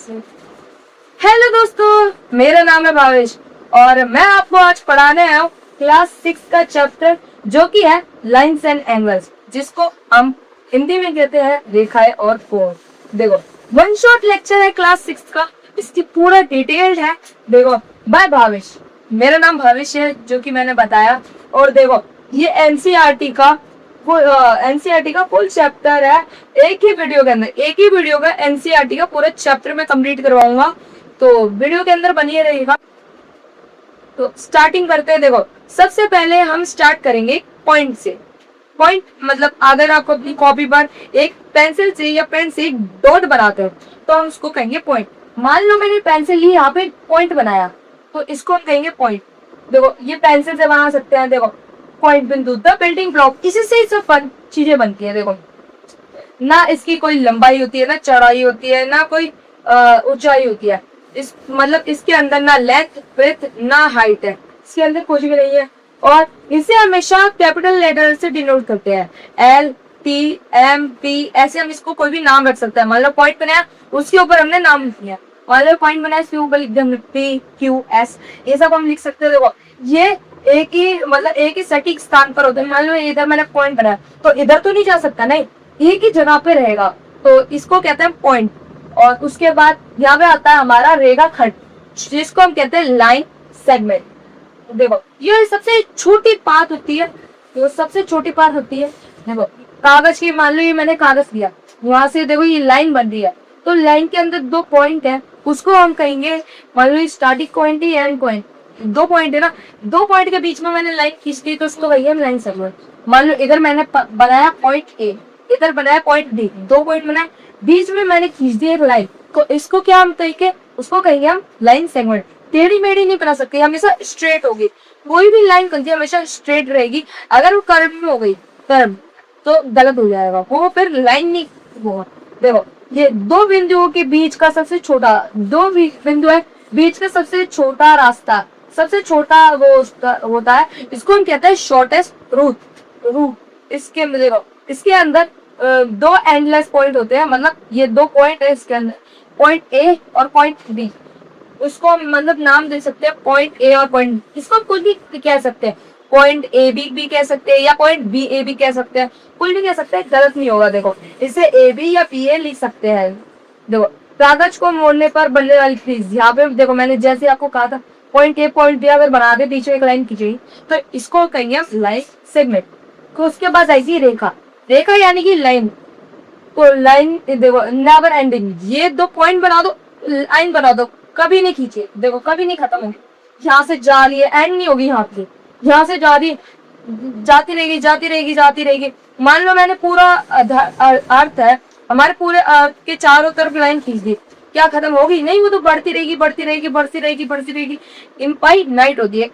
Hello दोस्तों, मेरा नाम है भावेश और मैं आपको आज पढ़ाने आया हूँ क्लास 6 का चैप्टर जो कि है लाइंस एंड एंगल्स, जिसको हम हिंदी में कहते हैं रेखाएं और कोण। देखो, वन शॉट लेक्चर है क्लास 6 का, इसकी पूरा डिटेल्ड है। देखो, बाय भावेश, मेरा नाम भावेश है जो कि मैंने बताया। और देखो, ये एनसीईआरटी का फुल चैप्टर है। एक ही वीडियो का एनसीईआरटी का पूरा चैप्टर मैं कंप्लीट करवाऊंगा, तो वीडियो के अंदर बनिए रहिएगा। तो स्टार्टिंग करते हैं। देखो, सबसे पहले हम स्टार्ट करेंगे पॉइंट से। पॉइंट मतलब अगर आप अपनी कॉपी पर एक पेंसिल से या पेन से एक डॉट बनाते हो तो हम उसको कहेंगे पॉइंट। मान लो मैंने पेंसिल ली, यहाँ पे पॉइंट बनाया, तो इसको हम कहेंगे पॉइंट। देखो, ये पेंसिल से बना सकते हैं। देखो, पॉइंट बिंदु, द बिल्डिंग ब्लॉक, इसी से सब फन चीजें बनती है। देखो, ना इसकी कोई लंबाई होती है, ना चौड़ाई होती है, ना कोई ऊंचाई होती है। इस मतलब इसके अंदर ना लेंथ, विड्थ, ना हाइट है, इसके अंदर कुछ भी नहीं है। और इसे हमेशा कैपिटल लेटर से डिनोट करते हैं, एल, टी, एम, पी, ऐसे हम इसको कोई भी नाम रख सकते हैं। मतलब पॉइंट बनाया, उसके ऊपर हमने नाम लिख दिया। मतलब पॉइंट बनाया, इसके ऊपर लिख दिया पी, क्यू, एस, ये सब हम लिख सकते हैं। देखो, ये एक ही सटीक स्थान पर होता है। मान लो इधर मैंने पॉइंट बनाया तो इधर तो नहीं जा सकता, नहीं, एक ही जगह पे रहेगा, तो इसको कहते हैं पॉइंट। और उसके बाद यहाँ पे आता है हमारा रेखाखंड, जिसको हम कहते हैं लाइन सेगमेंट। देखो, ये सबसे छोटी बात होती है, देखो, कागज की, मान लो ये मैंने कागज लिया, वहां से देखो ये लाइन बन रही है, तो लाइन के अंदर दो पॉइंट है, उसको हम कहेंगे, मान लो स्टार्टिंग पॉइंट ही एंड पॉइंट, दो पॉइंट है ना, दो पॉइंट के बीच में मैंने लाइन खींच दी, तो उसको कहिए लाइन सेगमेंट। मान लो इधर मैंने बनाया पॉइंट ए, इधर बनाया पॉइंट डी, दो पॉइंट बनाए, बीच में मैंने खींच दी एक लाइन, तो इसको क्या हम कहेंगे, उसको कहेंगे हम लाइन सेगमेंट। टेढ़ी मेढ़ी नहीं बना सकते, हमेशा स्ट्रेट होगी। कोई भी लाइन बनती है हमेशा स्ट्रेट रहेगी। अगर वो कर्व में हो गई, कर्व, तो गलत हो जाएगा, वो फिर लाइन नहीं होगा। देखो, ये दो बिंदुओं के बीच का सबसे छोटा, दो बिंदु है, बीच का सबसे छोटा रास्ता, सबसे छोटा वो होता है, इसको हम कहते हैं शॉर्टेस्ट रूट। इसके देखो, इसके अंदर दो एंडलेस पॉइंट होते हैं, मतलब ये दो पॉइंट है इसके अंदर, पॉइंट ए और पॉइंट बी, उसको हम मतलब नाम दे सकते हैं पॉइंट ए और पॉइंट, इसको हम कुछ भी कह सकते हैं, पॉइंट ए बी भी कह सकते हैं या पॉइंट बी ए भी कह सकते हैं, कुछ भी कह सकते हैं, गलत नहीं होगा। देखो, इसे ए बी या बी ए लिख सकते हैं। देखो, कागज को मोड़ने पर बनने वाली क्रीज, यहाँ पे देखो मैंने जैसे आपको कहा था पॉइंट ए पॉइंट बी अगर बना दे, पीछे एक लाइन खींची, तो इसको कहेंगे लाइन सेगमेंट। तो उसके बाद आएगी रेखा, रेखा यानी कि लाइन। तो लाइन देखो नेवर एंडिंग, ये दो पॉइंट बना दो, लाइन बना दो, कभी नहीं खींचे, देखो कभी नहीं खत्म होगी, यहाँ से जा रही है, एंड नहीं होगी, यहाँ से जा रही, जाती रहेगी। मान लो मैंने पूरा अर्थ है, हमारे पूरे अर्थ के चारों तरफ लाइन खींच दी, क्या खत्म होगी? नहीं, वो तो बढ़ती रहेगी, इनफाइनाइट होती है।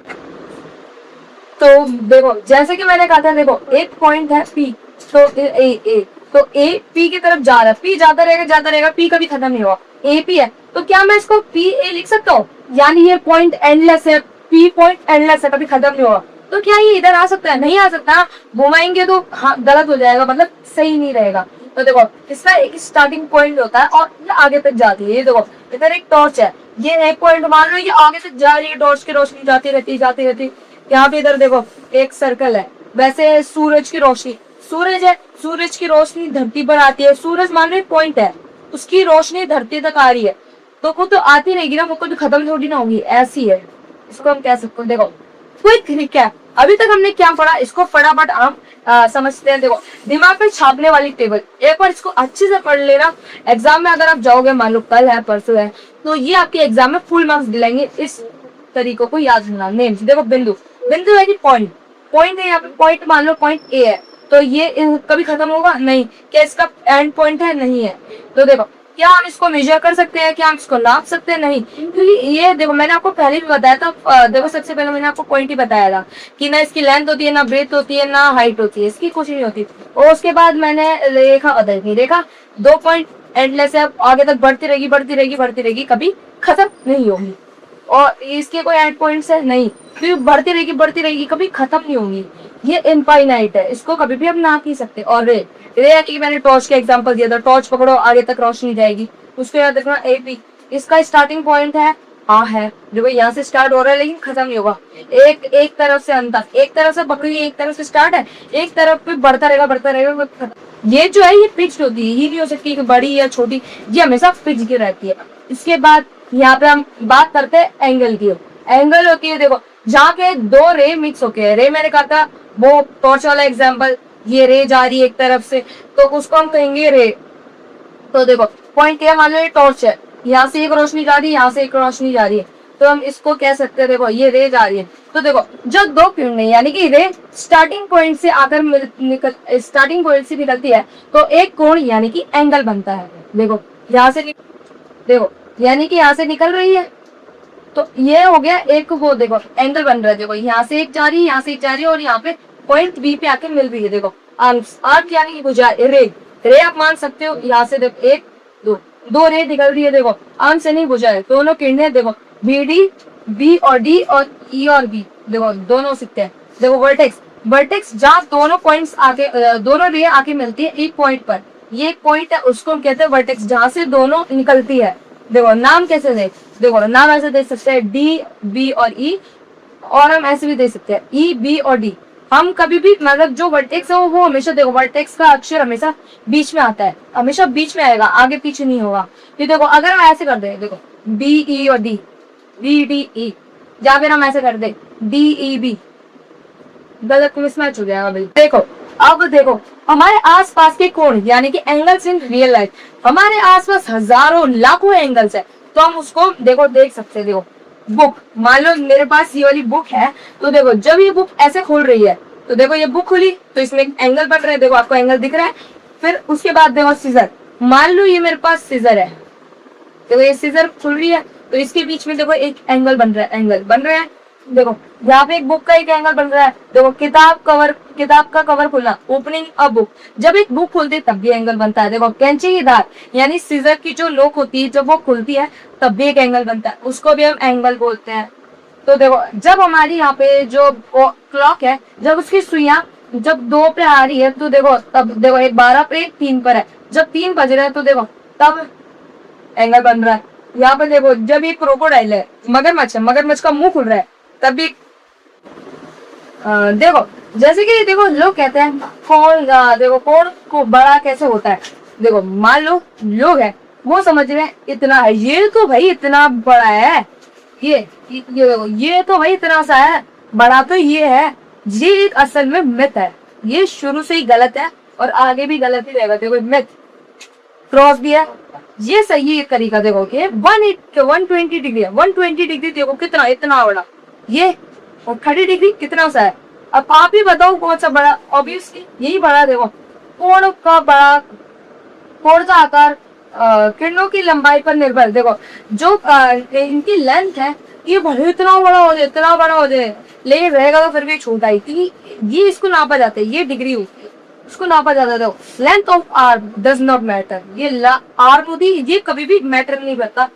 तो देखो, जैसे कि मैंने कहा था, देखो एक पॉइंट है पी, तो ए, तो ए पी की तरफ जा रहा है, पी जाता रहेगा, पी कभी खत्म नहीं हुआ, ए पी है, तो क्या मैं इसको पी ए लिख सकता हूँ? यानी ये पॉइंट एंडलेस है, पी पॉइंट एंडलेस है, कभी खत्म नहीं हुआ, तो क्या ये इधर आ सकता है? नहीं आ सकता, घुमाएंगे तो हाँ गलत हो जाएगा, मतलब सही नहीं रहेगा। तो देखो, इसका एक स्टार्टिंग पॉइंट होता है और ये आगे तक जाती है। ये देखो, इधर एक टॉर्च है, ये एक पॉइंट मान लो, ये आगे तक जा रही है, टॉर्च की रोशनी जाती रहती। यहाँ पे इधर देखो एक सर्कल है, वैसे सूरज की रोशनी, सूरज है, सूरज की रोशनी धरती पर आती है, सूरज मान लो पॉइंट है, उसकी रोशनी धरती तक आ रही है, तो वो तो आती रहेगी ना, वो तो खत्म थोड़ी ना होगी, ऐसी है, इसको हम कह सकते हैं। देखो, क्विक रिकैप, अभी तक हमने क्या पढ़ा, इसको फटाफट हम समझते हैं। देखो, दिमाग में छापने वाली टेबल, एक बार इसको अच्छे से पढ़ लेना, एग्जाम में अगर आप जाओगे, मान लो कल है परसों है, तो ये आपके एग्जाम में फुल मार्क्स दिलाएंगे। इस तरीकों को याद रखना। नेम्स, देखो बिंदु है कि पॉइंट है, यहाँ पे पॉइंट मान लो पॉइंट ए है, तो ये कभी खत्म होगा नहीं, क्या इसका एंड पॉइंट है? नहीं है। तो देखो, क्या हम इसको मेजर कर सकते हैं, क्या हम इसको नाप सकते हैं? नहीं, क्योंकि ये देखो मैंने आपको पहले भी बताया था, देखो सबसे पहले मैंने आपको पॉइंट ही बताया था कि ना इसकी लेंथ होती है, ना ब्रेथ होती है, ना हाइट होती है, इसकी कुछ नहीं होती। और उसके बाद मैंने रेखा दो पॉइंट एंडलेस है, आगे तक बढ़ती रहेगी, कभी खत्म नहीं होगी, और इसके कोई एंड पॉइंट्स है नहीं, फिर बढ़ती रहेगी, कभी खत्म नहीं होगी, ये इनफाइनाइट है, इसको कभी भी हम नाप नहीं सकते। और रे की मैंने टॉर्च का एग्जांपल दिया था, टॉर्च पकड़ो आगे तक रोशनी जाएगी, उसके बाद देखना इसका स्टार्टिंग पॉइंट है हाँ है, देखो यहाँ से स्टार्ट हो रहा है लेकिन खत्म नहीं होगा। एक तरफ से अंत तक, एक तरफ से पकड़ी, एक तरफ से स्टार्ट है, एक तरफ पे बढ़ता रहेगा। ये जो है ये फिक्स्ड होती है, ये नहीं हो सकती कि बड़ी या छोटी, ये हमेशा फिक्स की रहती है। इसके बाद यहाँ पे हम बात करते हैं एंगल की। एंगल होती है देखो जहाँ पे दो रे मिक्स होके है, रे मैंने कहा था वो टॉर्च वाला एग्जाम्पल, ये रे जा रही है एक तरफ से तो उसको हम कहेंगे रे। तो देखो पॉइंट क्या, मान लो ये टॉर्च है, यहाँ से एक रोशनी जा रही है, यहाँ से एक रोशनी जा रही है, तो हम इसको कह सकते हैं देखो ये रे जा रही है। तो देखो जब दो किरणें यानी कि रे स्टार्टिंग पॉइंट से आकर स्टार्टिंग पॉइंट से निकलती है तो एक कोण यानी कि एंगल बनता है। देखो यहाँ से देखो यानी कि यहाँ से निकल रही है तो ये हो गया एक वो देखो एंगल बन रहा है। देखो यहाँ से एक जा रही है, यहाँ से एक जा रही है और यहाँ पे पॉइंट बी पे आके मिल रही है। देखो आर्क यानी कि बुझा रे आप मान सकते हो, यहाँ से देखो एक दो रे निकल रही है। देखो आर्म से नहीं बुझा है, दोनों किरणें देखो बी और डी और ई और बी देखो दोनों सिकते हैं। देखो वर्टेक्स जहाँ दोनों पॉइंट्स आके दोनों रे आके मिलती है एक पॉइंट पर, ये एक पॉइंट है उसको हम कहते हैं वर्टेक्स, जहाँ से दोनों निकलती है। देखो नाम कैसे दे, देखो नाम ऐसे दे सकते हैं डी बी और ई, और हम ऐसे भी दे सकते हैं ई बी और डी। हम कभी भी मतलब जो वर्टेक्स है वो हमेशा देखो वर्टेक्स का अक्षर हमेशा बीच में आता है, हमेशा बीच में आएगा, आगे पीछे नहीं होगा। ये देखो अगर हम ऐसे कर दे देखो बी ई और डी, बी डी ई, या फिर हम ऐसे कर दे डी ई बी, गलत मिसमैच हो जाएगा भाई। देखो अब देखो हमारे आसपास के कोण यानी कि एंगल्स इन रियल लाइफ, हमारे आसपास हजारों लाखों एंगल्स है, तो हम उसको देखो देख सकते हैं। देखो बुक, मान लो मेरे पास ये वाली बुक है, तो देखो जब ये बुक ऐसे खोल रही है तो देखो ये बुक खुली तो इसमें एक एंगल बन रहा है, देखो आपको एंगल दिख रहा है। फिर उसके बाद देखो सीजर, मान लो ये मेरे पास सीजर है, देखो ये सीजर खुल रही है तो इसके बीच में देखो एक एंगल बन रहा है। देखो यहाँ पे एक बुक का एक एंगल बन रहा है। देखो किताब का cover Khulna, opening a book, जब एक बुक खुलती है तब भी एंगल बनता है। देखो कैंची की धार यानी सीजर की जो नोक होती है जब वो खुलती है तब भी एक एंगल बनता है, उसको भी हम एंगल बोलते हैं। तो देखो जब हमारी यहाँ पे जो क्लॉक है जब उसकी सुइयां जब 2 पे आ रही है तो देखो तब देखो एक 12 पे एक 3 पर है, जब 3 बज रहे हैं तो देखो तब एंगल बन रहा है। यहाँ पे देखो जब ये क्रोकोडाइल है, मगरमच्छ का मुंह खुल रहा है तब भी देखो जैसे कि देखो लोग कहते हैं देखो कौन को बड़ा कैसे होता है। देखो मान लो लोग है वो समझ रहे हैं इतना है, ये तो भाई इतना बड़ा है, ये देखो ये तो भाई इतना सा है, बड़ा तो ये है। ये एक असल में मिथ है, ये शुरू से ही गलत है और आगे भी गलत ही रहेगा। देखो मिथ क्रॉस भी है, ये सही है तरीका। देखो कि 120 डिग्री है, 120 डिग्री देखो कितना इतना बड़ा ये, और 30 डिग्री कितना सा है। अब आप ही बताओ कौन सा बड़ा, ऑब्वियसली यही बड़ा। देखो कोण का आकार किरणों की लंबाई पर निर्भर, देखो जो इनकी लेंथ है ये भले इतना बड़ा हो जाए लेकिन रहेगा तो फिर भी छोटा ही, क्योंकि ये इसको नापा जाता है, ये डिग्री होती है उसको नापा जाता है। देखो length of arm does not matter, ये आर्म होती है ये कभी भी मैटर नहीं करता,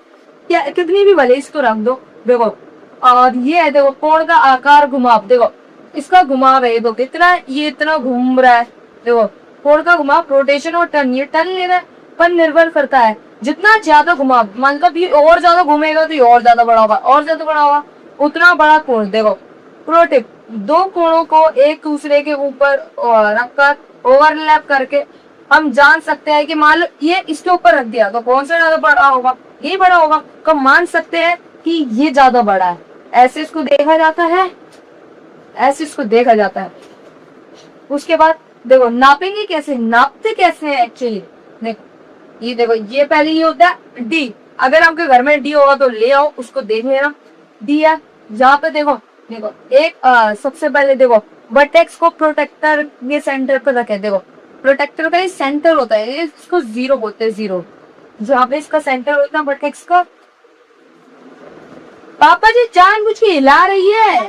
क्या कितनी भी भले इसको रख दो। देखो और ये है देखो कोण का आकार घुमाव, देखो इसका घुमाव है देखो कितना, ये इतना घूम रहा है। देखो कोण का घुमाव रोटेशन और टर्न, ये टर्न लेना पर निर्भर करता है, जितना ज्यादा घुमाव मतलब ये और ज्यादा घूमेगा तो ये और ज्यादा बड़ा होगा, और ज्यादा बड़ा होगा उतना बड़ा कोण। देखो प्रो टिप, दो कोणों को एक दूसरे के ऊपर रखकर ओवरलैप करके हम जान सकते हैं कि मान लो ये इसके ऊपर रख दिया तो कौन सा ज्यादा बड़ा होगा, ये बड़ा होगा, तो मान सकते हैं कि ये ज्यादा बड़ा है। ऐसे इसको देखा जाता है, उसके बाद देखो नापेंगे कैसे, नापते कैसे है एक्चुअली। देखो ये पहले ये होता है डी, अगर आपके घर में डी होगा तो ले आओ उसको देख लेना, डी है जहाँ पे देखो एक सबसे पहले देखो वर्टेक्स को प्रोटेक्टर के सेंटर पर रखे। देखो प्रोटेक्टर का ये सेंटर होता है, इसको जीरो बोलते हैं, जीरो जहाँ पे इसका सेंटर होता है वर्टेक्स का। पापा जी जानबूझ के हिला रही है,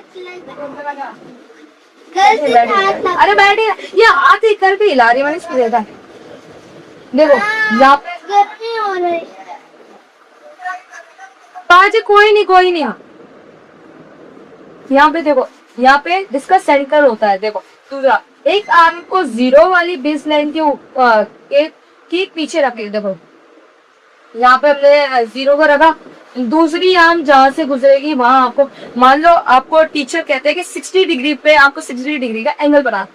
अरे बैठिए, ये हाथ ही करके हिला रही है, मैंने इसको देखा। देखो यहाँ पे पाजी कोई नहीं यहाँ पे देखो, यहाँ पे इसका सेंटर होता है। देखो दूसरा एक आर्म को जीरो वाली बेस लाइन के पीछे रखे। देखो यहाँ पे हमने 0 को रखा। दूसरी आर्म जहां से गुजरेगी वहां आपको, मान लो आपको टीचर कहते हैं कि 60 डिग्री पे आपको 60 डिग्री का एंगल बना,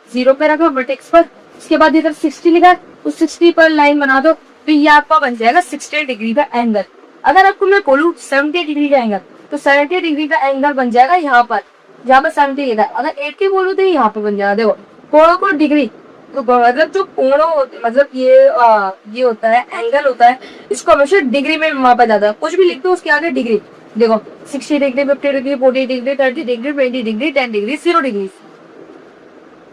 0 पे रखो वर्टेक्स पर, उसके बाद इधर 60 लिखा है, उस 60 पर लाइन बना दो, तो ये आपका बन जाएगा 60 डिग्री का एंगल। अगर आपको मैं बोलूँ 70 डिग्री का एंगल, तो 70 डिग्री का एंगल बन जाएगा यहाँ पर, जहाँ पर 70 लिखा है। अगर 80 बोलूँ तो यहाँ पे बन जाएगा। देखो कोणों को डिग्री, तो मतलब जो कोणों मतलब ये होता है एंगल होता है, इसको हमेशा डिग्री में मापा जाता है। कुछ भी लिख दो उसके आगे डिग्री। देखो 60 degree, 50 degree, 40 degree, 30 degree, 20 degree, 10 degree, 0 degree.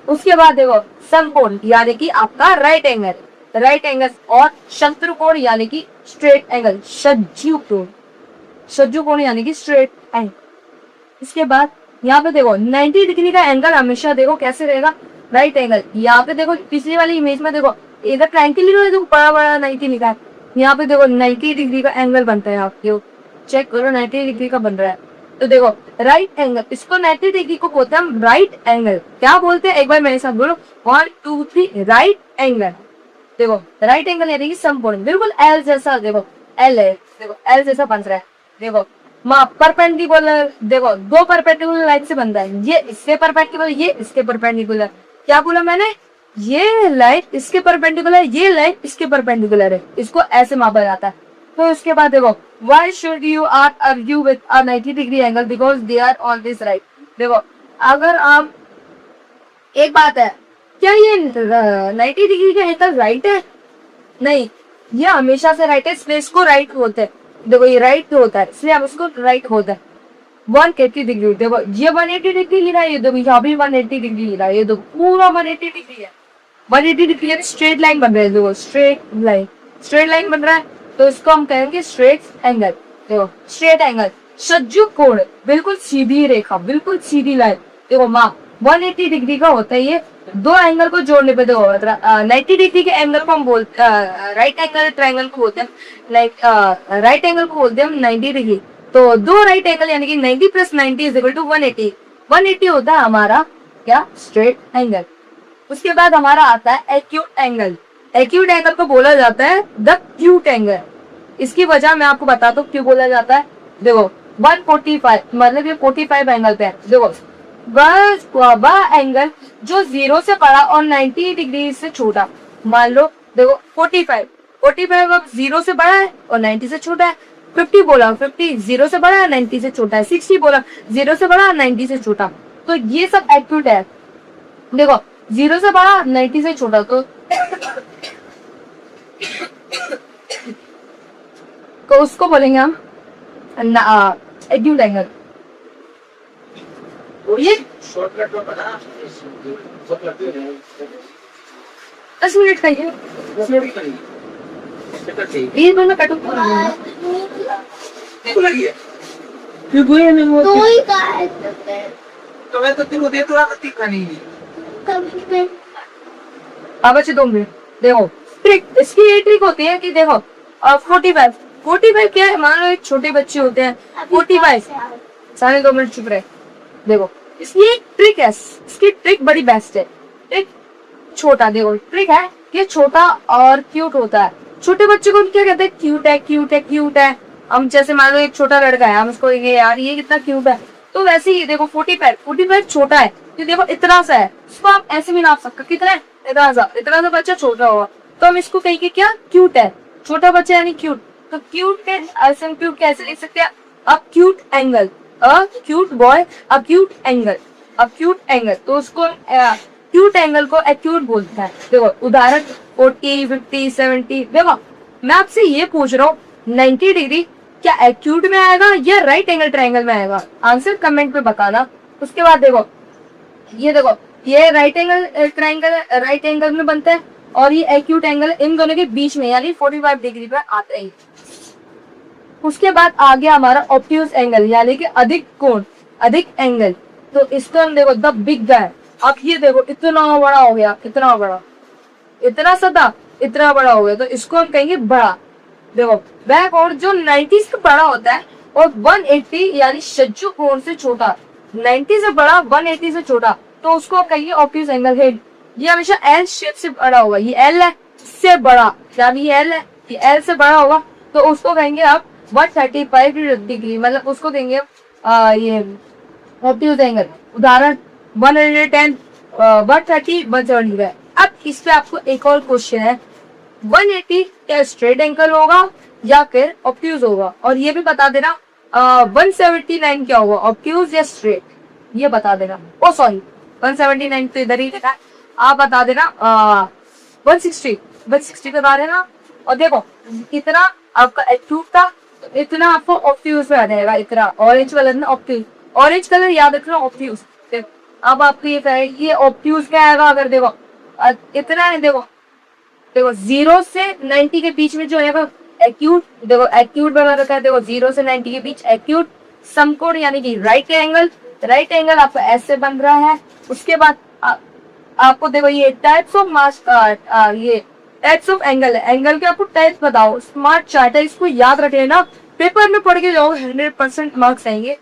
उसके बाद देखो समकोण यानी कि आपका राइट एंगल, राइट एंगल, और शत्रुकोण यानी कि स्ट्रेट एंगल, शत्रुकोण यानी कि स्ट्रेट एंगल। इसके बाद यहाँ पे देखो 90 डिग्री का एंगल हमेशा देखो कैसे रहेगा, राइट एंगल। यहाँ पे देखो पिछली वाली इमेज में देखो इधर 90 लिखा है, देखो बड़ा बड़ा 90 लिखा है। यहाँ पे देखो 90 डिग्री का एंगल बनता है, आप चेक करो 90 डिग्री का बन रहा है। तो देखो राइट एंगल, इसको 90 डिग्री को बोलते हैं हम राइट एंगल। क्या बोलते हैं एक बार मेरे साथ बोलो, 1 2 3 राइट एंगल। देखो राइट एंगल यानी कि समकोण, बिल्कुल एल जैसा, देखो एल है, देखो एल जैसा बन रहा है। देखो परपेंडिकुलर, देखो 2 परपेंडिकुलर लाइन से बनता है, ये इसके परपेंडिकुलर, ये इसके परपेंडिकुलर। क्या बोला मैंने, ये लाइन इसके परपेंडिकुलर, ये लाइन इसके परपेंडिकुलर है, इसको ऐसे मापा जाता है। तो इसके बाद देखो why should you argue with a 90 degree angle because they are always right। देखो अगर आप, एक बात है, क्या ये 90 डिग्री का एंगल राइट है? नहीं, ये हमेशा से राइट है, इसलिए इसको राइट बोलते हैं। देखो ये राइट होता है इसलिए हम इसको राइट बोलते हैं। 180 डिग्री, देखो ये 180 डिग्री लिखा है, ये देखो यहाँ भी 180 डिग्री लिखा है, ये देखो पूरा 180 डिग्री है। 180 डिग्री यानी स्ट्रेट लाइन बन रहा है, देखो स्ट्रेट लाइन बन रहा है, तो इसको हम कहेंगे स्ट्रेट एंगल। देखो स्ट्रेट एंगल, सज्जु कोण, बिल्कुल सीधी रेखा, बिल्कुल सीधी लाइन। देखो माप 180 डिग्री का होता है ये, दो एंगल को जोड़ने पे। देखो 90 डिग्री के एंगल को हम बोलते, राइट एंगल ट्रायंगल को बोलते हैं, लाइक राइट एंगल को बोलते हैं हम 90 डिग्री। तो दो राइट एंगल यानी कि 90 + 90 = 180। 180 होता है हमारा क्या, स्ट्रेट एंगल। उसके बाद हमारा आता है एक्यूट एंगल। एक्यूट एंगल को बोला जाता है द क्यूट एंगल। इसकी वजह मैं आपको बताता हूँ क्यों बोला जाता है। देखो 145, मतलब ये 45 एंगल पे है। देखो वह एंगल जो 0 से बड़ा और 90 डिग्री से छोटा, मान लो देखो 45 अब 0 से बड़ा है और 90 से छोटा है। 50 बोला, 50 0 से बड़ा है 90 से छोटा है। 60 बोला, 0 से बड़ा 90 से छोटा। तो ये सब एक्यूट है। देखो 0 से बड़ा 90 से छोटा, तो उसको बोलेंगे हम एक्यूट एंगल। ये 10 मिनट का ही है, 20 मिनट में कटू अब अच्छे 2 मिनट। देखो ट्रिक, इसकी ये ट्रिक होती है कि देखो 45 क्या है, मान लो एक छोटे बच्चे होते हैं 45, साढ़े 2 मिनट चुप रहे। देखो इसकी एक ट्रिक है, इसकी ट्रिक बड़ी बेस्ट है। ट्रिक छोटा, देखो ट्रिक है कि छोटा और क्यूट होता है। छोटे बच्चे को क्या कहते हैं, क्यूट है। हम जैसे मान लो एक छोटा लड़का है, हम उसको यार ये कितना क्यूट है, तो वैसे ही देखो 45 छोटा है, तो देखो इतना सा है, इसको आप ऐसे भी नाप सकते, कितना है, इतना सा बच्चा छोटा होगा, तो हम इसको कहेंगे क्या, क्यूट है। छोटा बच्चा यानी क्यूट। तो क्यूट कैसे लिख सकते हैं, a cute angle, a cute boy, a cute angle. तो उसको क्यूट एंगल को एक्यूट बोलता है। देखो उदाहरण 40, 50, 70। देखो मैं आपसे ये पूछ रहा हूँ 90 डिग्री क्या एक्यूट में आएगा या राइट एंगल ट्रायंगल में आएगा, आंसर कमेंट पे बताना। उसके बाद देखो ये right angle triangle right angle में बनता है और ये एक्यूट एंगल इन दोनों के बीच में यानी 45 डिग्री पे आता है। उसके बाद आ गया हमारा ऑब्ट्यूज एंगल यानी कि अधिक एंगल। तो इसको हम देखो द बिग गाय। अब ये देखो इतना बड़ा हो गया, इतना बड़ा हो गया, तो इसको हम कहेंगे बड़ा। देखो वह कोण जो 90 से बड़ा होता है और 180 यानी सज्जु कोण से छोटा, 90 से बड़ा 180 से छोटा, तो उसको हम कहेंगे ऑब्ट्यूज एंगल हेड। ये हमेशा एल शेप से बड़ा होगा, ये एल है इससे बड़ा, यानी ये एल है, ये एल से बड़ा होगा, तो उसको कहेंगे आप 135 डिग्री, मतलब उसको देंगे ये ऑब्ट्यूज एंगल। उदाहरण 110, 130, 170 है। अब इस पे आपको एक और क्वेश्चन है, 180 क्या स्ट्रेट एंगल होगा या फिर ऑब्ट्यूज होगा, और ये भी बता देना 179 क्या होगा, ऑब्ट्यूज या स्ट्रेट, ये बता देना। ओ सॉरी 179 तो इधर ही लिखा है, आप बता देना 160 बता देना। और देखो इतना आपका एक्यूट था, तो इतना आपको ऑब्ट्यूज में आ जाएगा, इतना ऑरेंज कलर ना ऑब्ट्यूज, ऑरेंज कलर याद रखना ऑब्ट्यूज। अब आपको ये कहेगा ये ऑब्ट्यूज क्या आएगा, अगर देखो इतना है, देखो 0 से 90 के बीच में जो है एक्यूट, देखो एक्यूट बना रखा है, देखो 0 से 90 के बीच एक्यूट समकोण यानी कि राइट एंगल आपका ऐसे बन रहा है। उसके बाद आपको देखो ये टाइप्स ऑफ मास, ये टाइप्स ऑफ एंगल के आपको टाइप्स बताओ, स्मार्ट चार्ट है, इसको याद रख लेना, पेपर में पढ़ के जाओगे 100% मार्क्स आएंगे,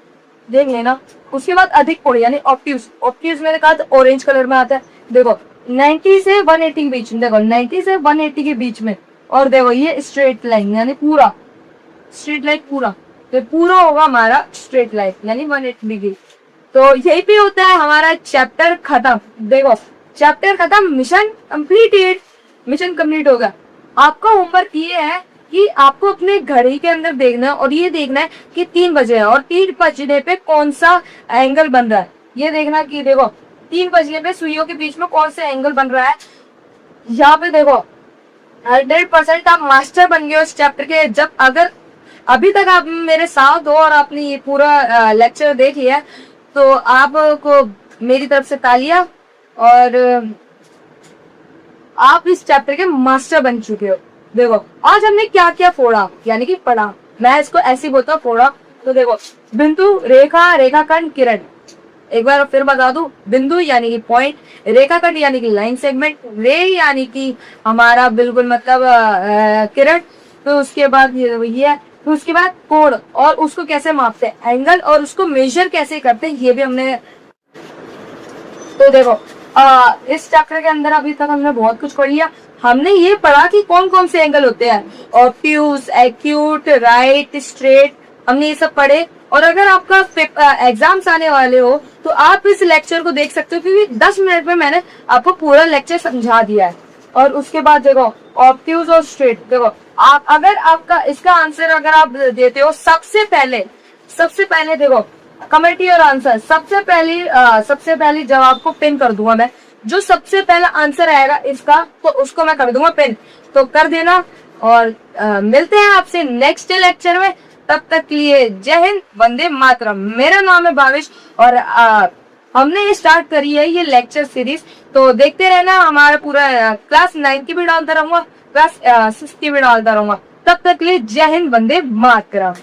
देख लेना। उसके बाद अधिक कोण यानी ऑब्ट्यूज मैंने कहा था ऑरेंज कलर में आता है, देखो 90 से 180 के बीच में, देखो 90 से 180 के बीच में, और देखो ये स्ट्रेट लाइन यानी पूरा स्ट्रेट लाइन पूरा, तो पूरा होगा हमारा स्ट्रेट लाइन यानी 180 डिग्री। तो यही पे होता है हमारा चैप्टर खत्म। देखो चैप्टर खत्म, मिशन कंप्लीट होगा। आपका होमवर्क ये है कि आपको अपने घड़ी के अंदर देखना है और ये देखना है कि 3 बजे है और 3 बजने पे कौन सा एंगल बन रहा है, ये देखना कि देखो 3 बजने पे सुइयों के बीच में कौन सा एंगल बन रहा है। यहाँ पे देखो 100% आप मास्टर बन गए उस चैप्टर के। जब अगर अभी तक आप मेरे साथ हो और आपने ये पूरा लेक्चर देख लिया है, तो आपको मेरी तरफ से तालियां, और आप इस चैप्टर के मास्टर बन चुके हो। देखो आज हमने क्या क्या फोड़ा यानी कि पढ़ा, मैं इसको ऐसे ही बोलता हूँ फोड़ा। तो देखो बिंदु, रेखा, रेखाखंड, किरण, एक बार फिर बता दूं, बिंदु यानी कि पॉइंट, रेखाखंड यानी कि लाइन सेगमेंट, रे यानी कि हमारा बिल्कुल मतलब किरण, तो उसके बाद ये है, तो उसके बाद कोण, और उसको कैसे मापते हैं एंगल, और उसको मेजर कैसे करते हैं ये भी हमने। तो देखो इस चैप्टर के अंदर अभी तक हमने बहुत कुछ पढ़ लिया। हमने ये पढ़ा कि कौन कौन से एंगल होते हैं, ऑब्ट्यूज, एक्यूट, राइट, स्ट्रेट, हमने ये सब पढ़े। और अगर आपका एग्जाम्स आने वाले हो तो आप इस लेक्चर को देख सकते हो, क्योंकि 10 मिनट में मैंने आपको पूरा लेक्चर समझा दिया है। और उसके बाद देखो ऑब्ट्यूज और स्ट्रेट, देखो आप अगर आपका इसका आंसर अगर आप देते हो सबसे पहले देखो कमेंट योर आंसर, सबसे पहली जवाब को पिन कर दूंगा मैं, जो सबसे पहला आंसर आएगा इसका तो उसको मैं कर दूंगा पिन, तो कर देना। और मिलते हैं आपसे नेक्स्ट लेक्चर में, तब तक के लिए जय हिंद, वंदे मातरम। मेरा नाम है भावेश और हमने ये स्टार्ट करी है ये लेक्चर सीरीज, तो देखते रहना। हमारा पूरा क्लास 9 की भी डालता रहूंगा, क्लास 6 की भी डालता रहूंगा। तब तक के लिए जय हिंद, वंदे मातरम।